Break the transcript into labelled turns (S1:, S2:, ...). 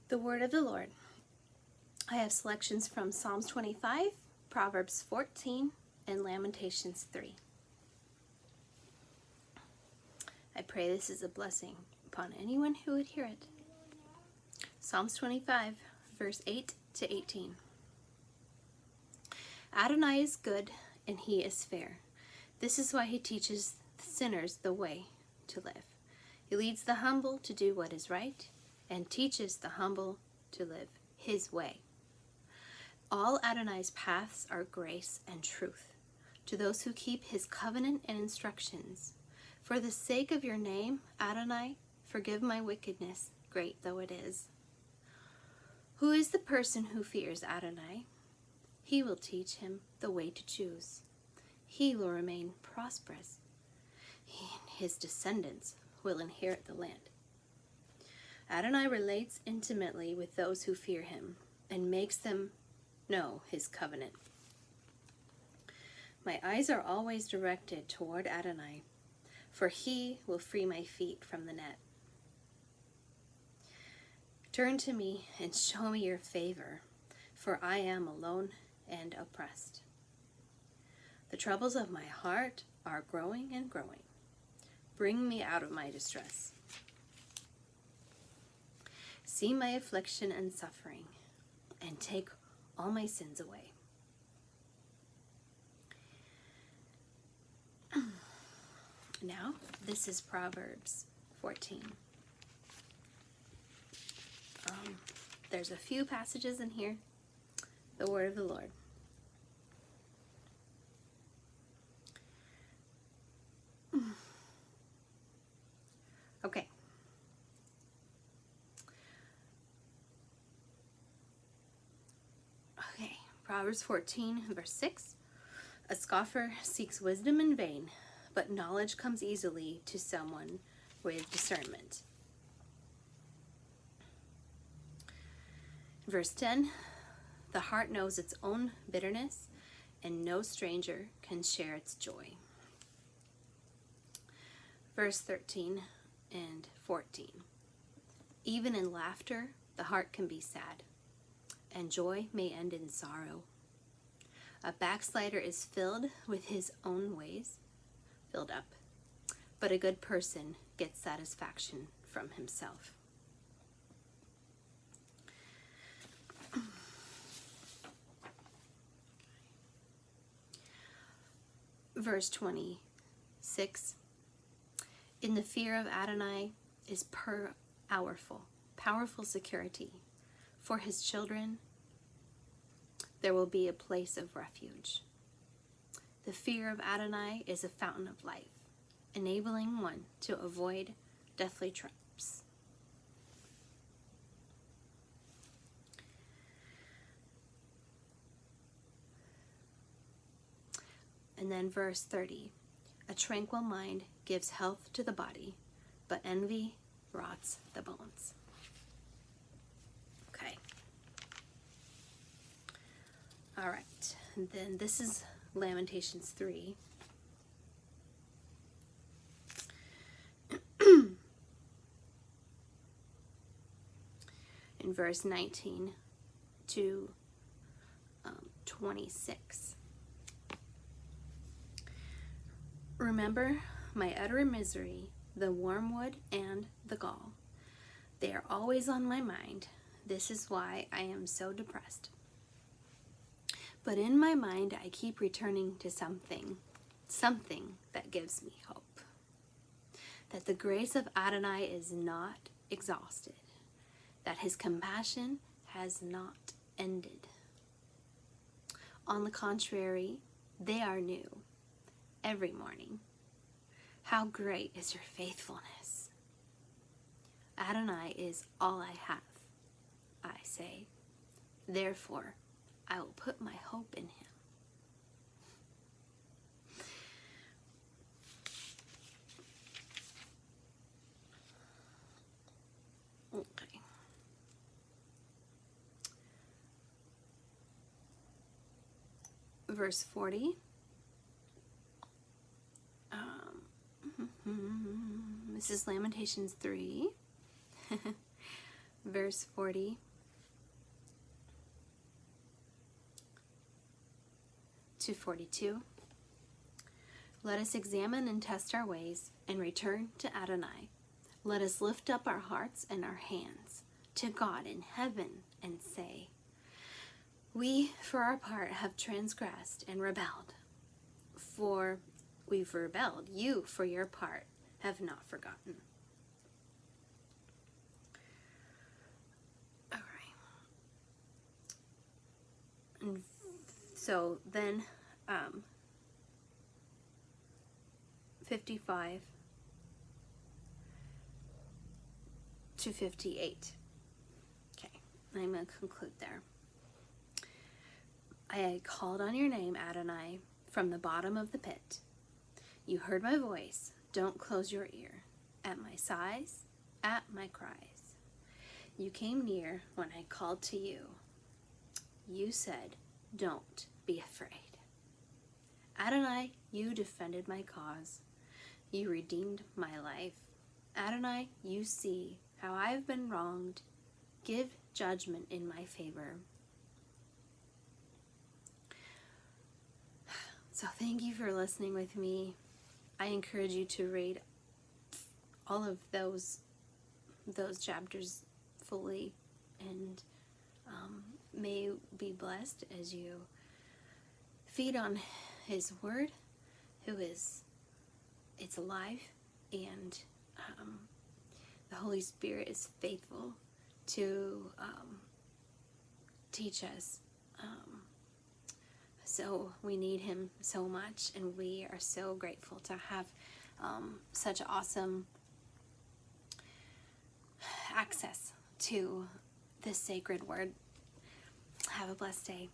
S1: The word of the Lord. I have selections from Psalms 25, Proverbs 14, and Lamentations 3. I pray this is a blessing upon anyone who would hear it. Psalms 25, verse 8 to 18. Adonai is good, and he is fair. This is why he teaches sinners the way to live. He leads the humble to do what is right, and teaches the humble to live his way. All Adonai's paths are grace and truth to those who keep his covenant and instructions. For the sake of your name, Adonai, forgive my wickedness, great though it is. Who is the person who fears Adonai? He will teach him the way to choose. He will remain prosperous. He and his descendants will inherit the land. Adonai relates intimately with those who fear him and makes them know his covenant. My eyes are always directed toward Adonai, for he will free my feet from the net. Turn to me and show me your favor, for I am alone and oppressed. The troubles of my heart are growing and growing. Bring me out of my distress. See my affliction and suffering, and take all my sins away. Now, this is Proverbs 14. There's a few passages in here. The word of the Lord. Okay. Proverbs 14, verse 6. A scoffer seeks wisdom in vain, but knowledge comes easily to someone with discernment. Verse 10. The heart knows its own bitterness, and no stranger can share its joy. Verse 13 and 14. Even in laughter, the heart can be sad, and joy may end in sorrow. A backslider is filled with his own ways, filled up, but a good person gets satisfaction from himself. Verse 26. In the fear of Adonai is powerful security. For his children, there will be a place of refuge. The fear of Adonai is a fountain of life, enabling one to avoid deathly traps. And then verse 30. A tranquil mind gives health to the body, but envy rots the bones. Okay. All right. And then this is Lamentations 3. In verse 19 to 26. Remember my utter misery, the wormwood and the gall. They are always on my mind. This is why I am so depressed. But in my mind, I keep returning to something that gives me hope. That the grace of Adonai is not exhausted. That his compassion has not ended. On the contrary, they are new every morning. How great is your faithfulness. Adonai is all I have, I say. Therefore, I will put my hope in him. Okay. Verse 40. This is Lamentations 3. verse 40 to 42. Let us examine and test our ways and return to Adonai. Let us lift up our hearts and our hands to God in heaven and say, we, for our part, have transgressed and rebelled. For we've rebelled. You, for your part, have not forgotten. All right. And so then, 55 to 58. Okay, I'm going to conclude there. I called on your name, Adonai, from the bottom of the pit. You heard my voice. Don't close your ear. At my sighs, at my cries. You came near when I called to you. You said, don't be afraid. Adonai, you defended my cause. You redeemed my life. Adonai, you see how I have been wronged. Give judgment in my favor. So thank you for listening with me. I encourage you to read all of those chapters fully, and may be blessed as you feed on His Word, it's alive, and the Holy Spirit is faithful to teach us. So we need Him so much, and we are so grateful to have such awesome access to this sacred word. Have a blessed day.